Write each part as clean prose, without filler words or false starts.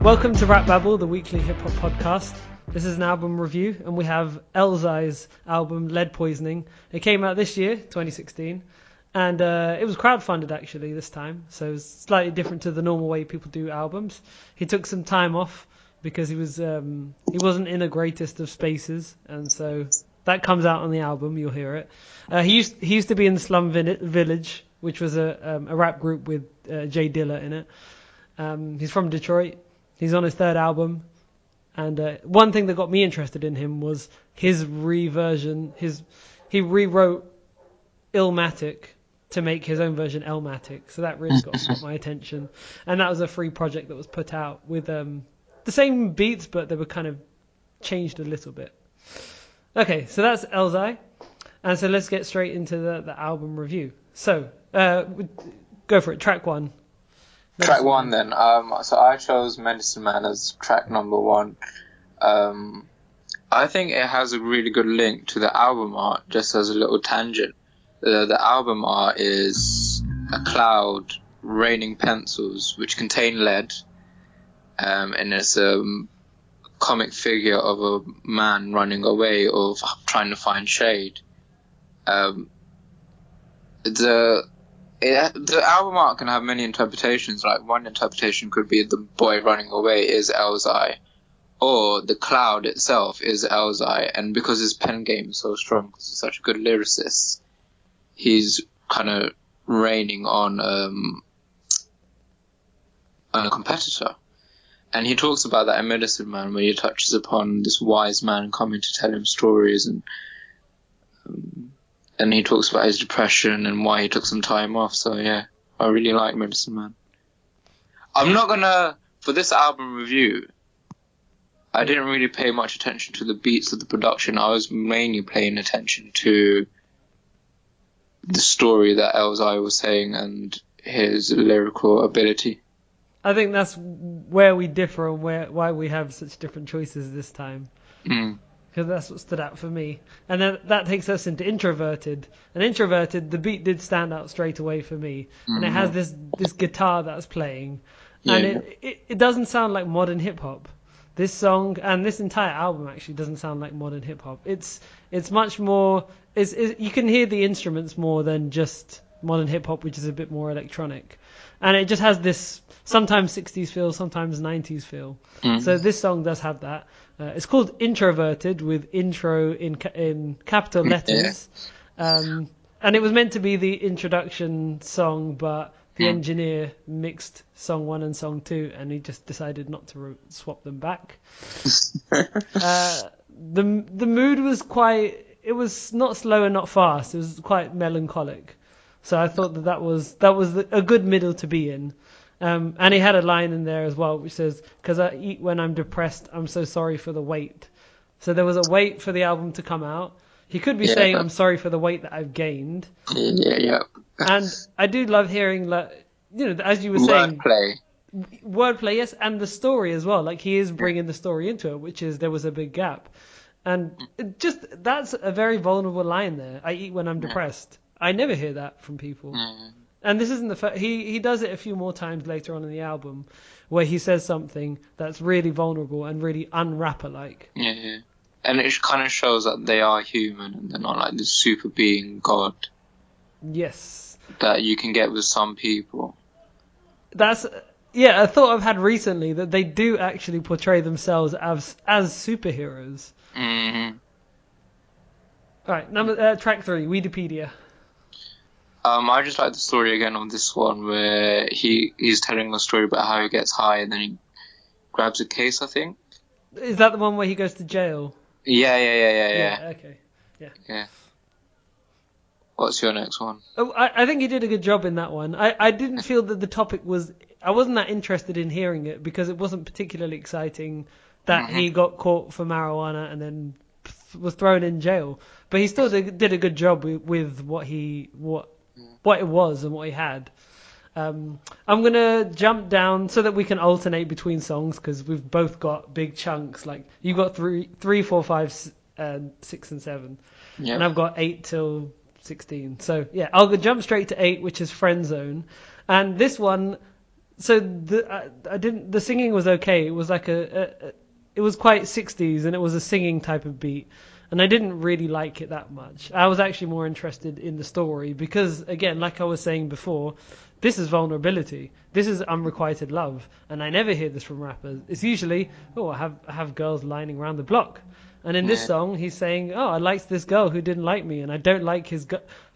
Welcome to RapBabble, the weekly hip-hop podcast. This is an album review, and we have Elzhi's album, Lead Poisoning. It came out this year, 2016, and it was crowdfunded, actually, this time, so it's slightly different to the normal way people do albums. He took some time off because he wasn't in the greatest of spaces, and so that comes out on the album, you'll hear it. He used to be in the Slum Village, which was a rap group with Jay Dilla in it. He's from Detroit. He's on his third album, and one thing that got me interested in him was his reversion. He rewrote Illmatic to make his own version Elmatic, so that really got my attention. And that was a free project that was put out with the same beats, but they were kind of changed a little bit. Okay, so that's Elzhi, and so let's get straight into the album review. So go for it. Track one. Track one then. So I chose Medicine Man as track number one. I think it has a really good link to the album art, just as a little tangent. The album art is a cloud raining pencils which contain lead, and it's a comic figure of a man running away or trying to find shade. The album art can have many interpretations. Like, one interpretation could be the boy running away is Elzhi, or the cloud itself is Elzhi, and because his pen game is so strong, because he's such a good lyricist, he's kind of raining on a competitor. And he talks about that in Medicine Man, where he touches upon this wise man coming to tell him stories, and he talks about his depression and why he took some time off. So yeah, I really like Medicine Man. I'm not gonna, for this album review, I didn't really pay much attention to the beats of the production. I was mainly paying attention to the story that Elzhi was saying and his lyrical ability. I think that's where we differ and why we have such different choices this time. Because that's what stood out for me. And then that takes us into Introverted. And Introverted, the beat did stand out straight away for me. And it has this guitar that's playing. Yeah. And it doesn't sound like modern hip-hop. This song and this entire album actually doesn't sound like modern hip-hop. It's much more... you can hear the instruments more than just modern hip-hop, which is a bit more electronic. And it just has this sometimes 60s feel, sometimes 90s feel. So this song does have that. It's called Introverted, with intro in capital letters. And it was meant to be the introduction song, but the engineer mixed song 1 and song 2, and he just decided not to swap them back. The mood was it was not slow and not fast. It was quite melancholic. So I thought that was a good middle to be in. And he had a line in there as well, which says, "'Cause I eat when I'm depressed, I'm so sorry for the wait." So there was a wait for the album to come out. He could be saying, "I'm sorry for the weight that I've gained." Yeah. And I do love hearing, like, as you were saying, wordplay, yes, and the story as well. Like, he is bringing the story into it, which is there was a big gap, and that's a very vulnerable line there. I eat when I'm depressed. I never hear that from people. And this isn't the first. He does it a few more times later on in the album, where he says something that's really vulnerable and really un-rapper-like. Yeah. And it kind of shows that they are human and they're not like this super being god. Yes. That you can get with some people. That's a thought I've had recently, that they do actually portray themselves as superheroes. All right, track 3, Wikipedia. I just like the story again of this one, where he's telling a story about how he gets high and then he grabs a case, I think. Is that the one where he goes to jail? Yeah. Okay. Yeah. What's your next one? Oh, I think he did a good job in that one. I didn't feel that the topic was... I wasn't that interested in hearing it because it wasn't particularly exciting that he got caught for marijuana and then was thrown in jail. But he still did a good job with what it was and what he had. I'm going to jump down so that we can alternate between songs, because we've both got big chunks. Like, you got 3, 4, 5, 6, and 7. Yep. And I've got 8 till 16. So, yeah, I'll jump straight to 8, which is Friend Zone. And this one, so I didn't. The singing was okay. It was like it was quite 60s, and it was a singing type of beat, and I didn't really like it that much. I was actually more interested in the story because, again, like I was saying before, this is vulnerability. This is unrequited love, and I never hear this from rappers. It's usually, oh, I have girls lining around the block, and in this song, he's saying, oh, I liked this girl who didn't like me, and I don't like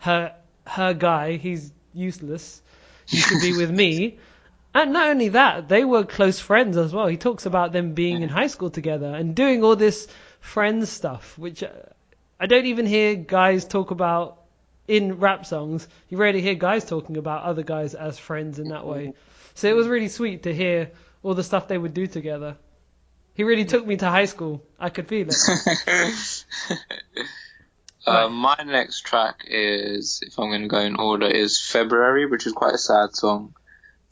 her guy. He's useless. He should be with me. And not only that, they were close friends as well. He talks about them being in high school together and doing all this friends stuff, which I don't even hear guys talk about in rap songs. You rarely hear guys talking about other guys as friends in that way. So it was really sweet to hear all the stuff they would do together. He really took me to high school. I could feel it. My next track is, if I'm going to go in order, is February, which is quite a sad song.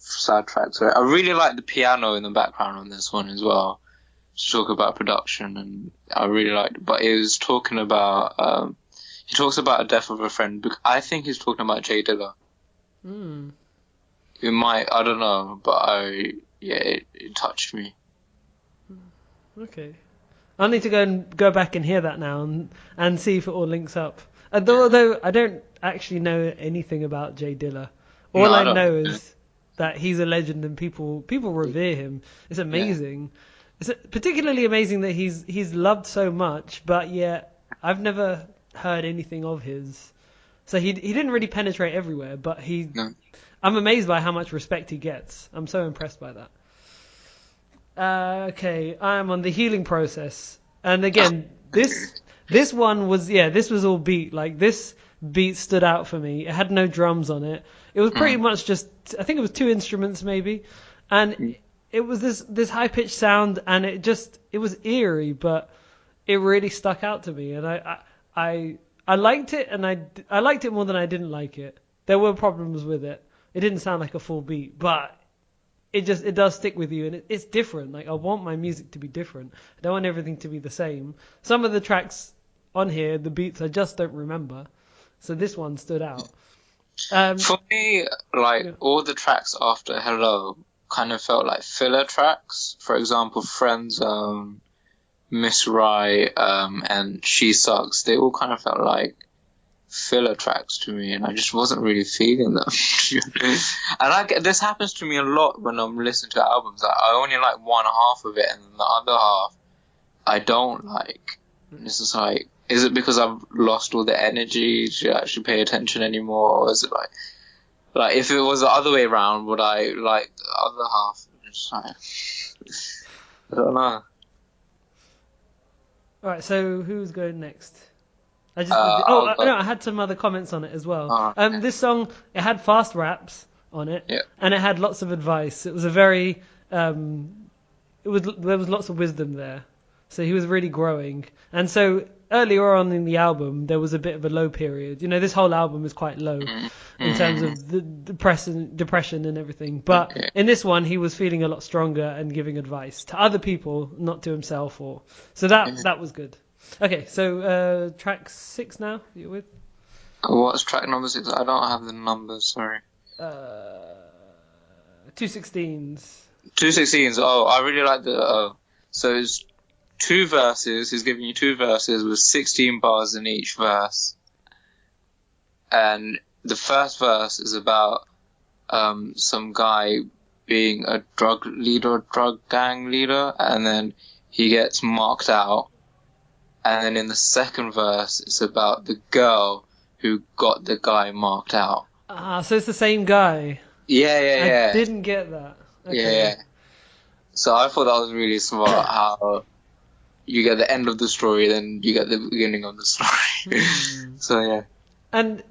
Sad track. So I really like the piano in the background on this one as well. To talk about production, and I really liked it. But it was talking about, he talks about a death of a friend. I think he's talking about Jay Dilla. It might, I don't know, but it touched me. Okay. I'll need to go back and hear that now and see if it all links up. Although I don't actually know anything about Jay Dilla. All I know is that he's a legend and people revere him. It's amazing. It's particularly amazing that he's loved so much, but yet I've never heard anything of his. So he didn't really penetrate everywhere, but I'm amazed by how much respect he gets. I'm so impressed by that. Okay, I'm on the healing process, and again, this one was this was all beat. Like, this beat stood out for me. It had no drums on it. It was pretty much just, I think it was 2 instruments maybe, and it was this high pitched sound, and it was eerie, but it really stuck out to me, and I liked it, and I liked it more than I didn't like it. There were problems with it. It didn't sound like a full beat, but it does stick with you, and it's different. Like, I want my music to be different. I don't want everything to be the same. Some of the tracks on here, the beats, I just don't remember. So this one stood out. For me, all the tracks after Hello kind of felt like filler tracks. For example, Friend Zone, Miss Right, and She Sucks. They all kind of felt like filler tracks to me, and I just wasn't really feeling them. And this happens to me a lot when I'm listening to albums. I only like one half of it, and the other half I don't like. And it's just like, is it because I've lost all the energy to actually pay attention anymore, or is it like if it was the other way around, would I like the other half? It's like, I don't know. Alright, so who's going next? I had some other comments on it as well. This song, it had fast raps on it, and it had lots of advice. It was a very, there was lots of wisdom there. So he was really growing. And so earlier on in the album, there was a bit of a low period. You know, this whole album is quite low in terms of the depression and everything. But in this one, he was feeling a lot stronger and giving advice to other people, not to himself. So that was good. Okay, so track 6 now, you're with? What's track number 6? I don't have the numbers, sorry. 2/16s. 2/16s, oh, I really like so it's 2 verses, he's giving you 2 verses with 16 bars in each verse. And the first verse is about some guy being a drug gang leader, and then he gets marked out. And then in the second verse, it's about the girl who got the guy marked out. So it's the same guy. Yeah. I didn't get that. Okay. Yeah. So I thought that was really smart, how you get the end of the story, then you get the beginning of the story. So, yeah. And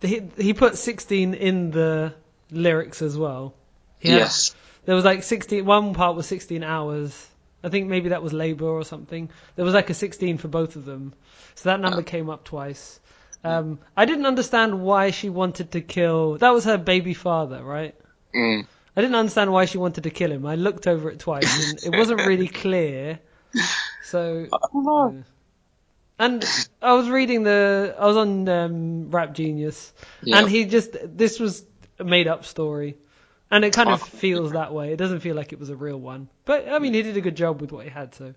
he put 16 in the lyrics as well. Yes. There was like 16, one part was 16 hours. I think maybe that was labor or something. There was like a 16 for both of them. So that number came up twice. I didn't understand why she wanted to kill... That was her baby father, right? I didn't understand why she wanted to kill him. I looked over it twice and it wasn't really clear. So... And I was on Rap Genius, and this was a made up story. And it kind of feels that way. It doesn't feel like it was a real one. But, I mean, he did a good job with what he had, so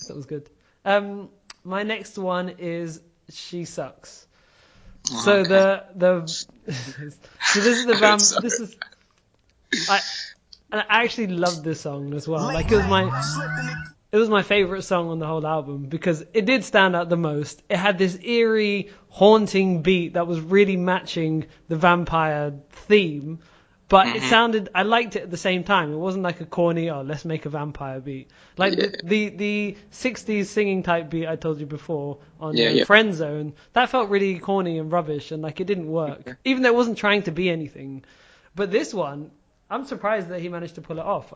that was good. My next one is She Sucks. So so this is the I actually loved this song as well. Like it was my favorite song on the whole album because it did stand out the most. It had this eerie, haunting beat that was really matching the vampire theme. But it sounded, I liked it at the same time. It wasn't like a corny, let's make a vampire beat. Like the 60s singing type beat I told you before on Friend Zone, that felt really corny and rubbish and like it didn't work. Even though it wasn't trying to be anything. But this one, I'm surprised that he managed to pull it off.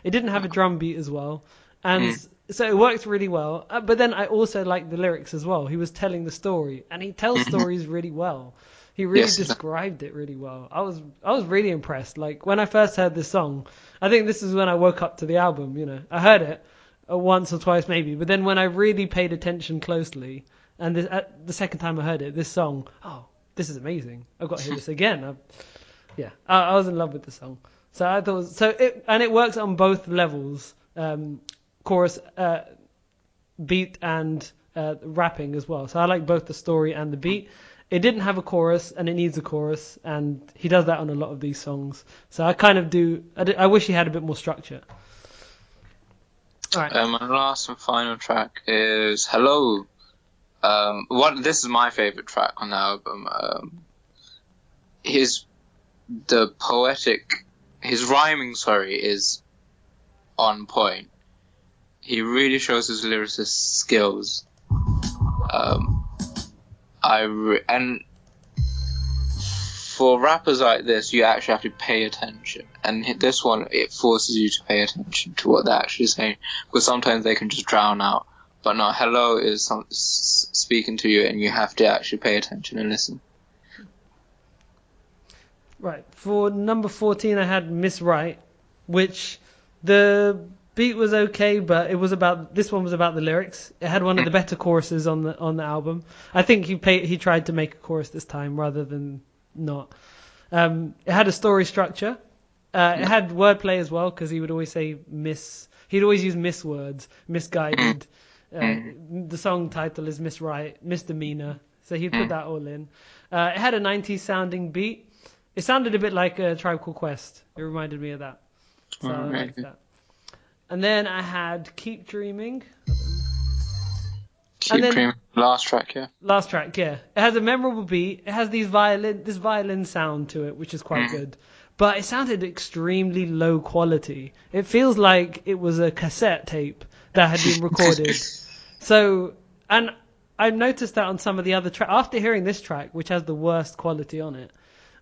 It didn't have a drum beat as well. And so it worked really well. But then I also liked the lyrics as well. He was telling the story and he tells stories really well. He really described it really well. I was really impressed. Like when I first heard this song, I think this is when I woke up to the album. You know, I heard it once or twice maybe, but then when I really paid attention closely, and the second time I heard it, this song, this is amazing. I've got to hear this again. I was in love with the song. So I thought it works on both levels, chorus, beat, and rapping as well. So I like both the story and the beat. It didn't have a chorus, and it needs a chorus, and he does that on a lot of these songs. So I kind of I wish he had a bit more structure. All right. My last and final track is Hello. This is my favorite track on the album. His rhyming, is on point. He really shows his lyricist skills. And for rappers like this, you actually have to pay attention. And this one, it forces you to pay attention to what they're actually saying, because sometimes they can just drown out. But no, Hello is speaking to you, and you have to actually pay attention and listen. Right. For number 14, I had Miss Right, which the beat was okay, but this one was about the lyrics. It had one of the better choruses on the album. I think he tried to make a chorus this time rather than not. It had a story structure. It had wordplay as well, because he would always say miss. He'd always use miss words, misguided. The song title is Miss Right, misdemeanor. So he'd put that all in. It had a 90s sounding beat. It sounded a bit like a Tribe Called Quest. It reminded me of that. So I liked that. And then I had Keep Dreaming. Dreaming. Last track, yeah. Last track, yeah. It has a memorable beat. It has this violin sound to it, which is quite good. But it sounded extremely low quality. It feels like it was a cassette tape that had been recorded. So, and I noticed that on some of the other tracks. After hearing this track, which has the worst quality on it,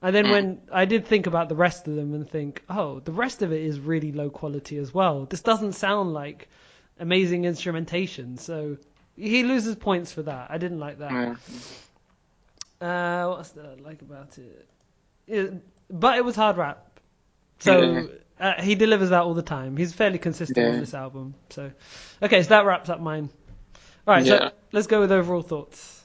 and then when I did think about the rest of them and think, the rest of it is really low quality as well. This doesn't sound like amazing instrumentation. So he loses points for that. I didn't like that. What else did I like about it? But it was hard rap. So he delivers that all the time. He's fairly consistent on this album. So, okay, so that wraps up mine. All right, so let's go with overall thoughts.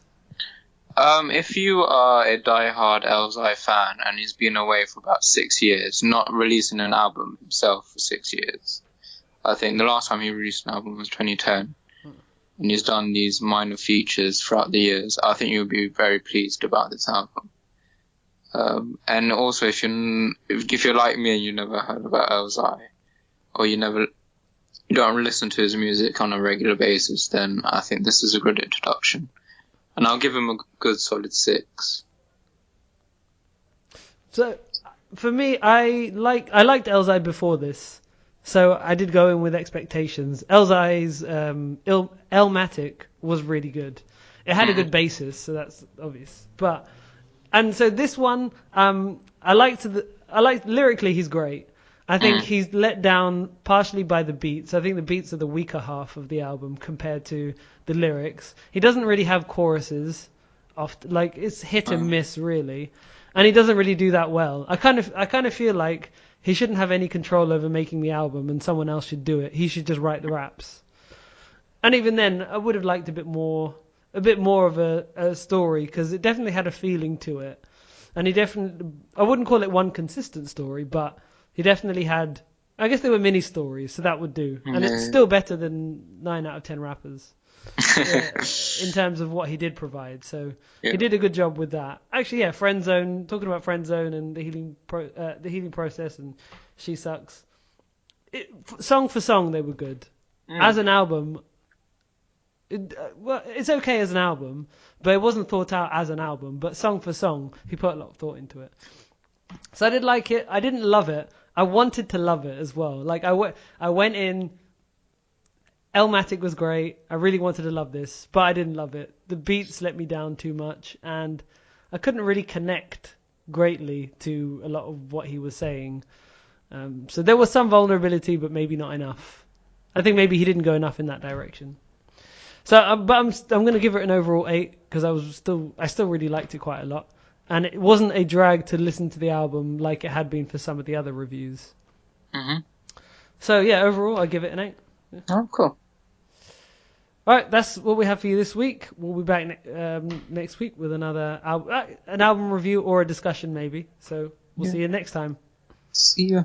If you are a die-hard Elzhi fan and he's been away for about 6 years, not releasing an album himself for 6 years, I think the last time he released an album was 2010, and he's done these minor features throughout the years, I think you'll be very pleased about this album. And also, if you're like me and you never heard about Elzhi, or you don't listen to his music on a regular basis, then I think this is a good introduction. And I'll give him a good solid 6. So, for me, I liked Elzhi before this, so I did go in with expectations. Elzhi's Elmatic was really good. It had a good basis, so that's obvious. And so this one, I liked lyrically, he's great. I think he's let down partially by the beats. I think the beats are the weaker half of the album compared to the lyrics. He doesn't really have choruses, like it's hit and miss really, and he doesn't really do that well. I kind of feel like he shouldn't have any control over making the album, and someone else should do it. He should just write the raps. And even then, I would have liked a bit more of a story, because it definitely had a feeling to it, and I wouldn't call it one consistent story, but He definitely had. I guess they were mini stories, so that would do, and it's still better than 9 out of 10 rappers in terms of what he did provide. So he did a good job with that. Actually, yeah, Friend Zone. Talking about Friend Zone and the healing process, and She Sucks. Song for song, they were good. As an album, it's okay as an album, but it wasn't thought out as an album. But song for song, he put a lot of thought into it. So I did like it. I didn't love it. I wanted to love it as well. Like I went in. Elmatic was great. I really wanted to love this, but I didn't love it. The beats let me down too much, and I couldn't really connect greatly to a lot of what he was saying. So there was some vulnerability, but maybe not enough. I think maybe he didn't go enough in that direction. So, but I'm going to give it an overall 8 because I still really liked it quite a lot, and it wasn't a drag to listen to the album like it had been for some of the other reviews. So yeah, overall I give it an 8. Yeah. Oh, cool. All right, that's what we have for you this week. We'll be back next week with another an album review or a discussion maybe. So we'll see you next time. See ya.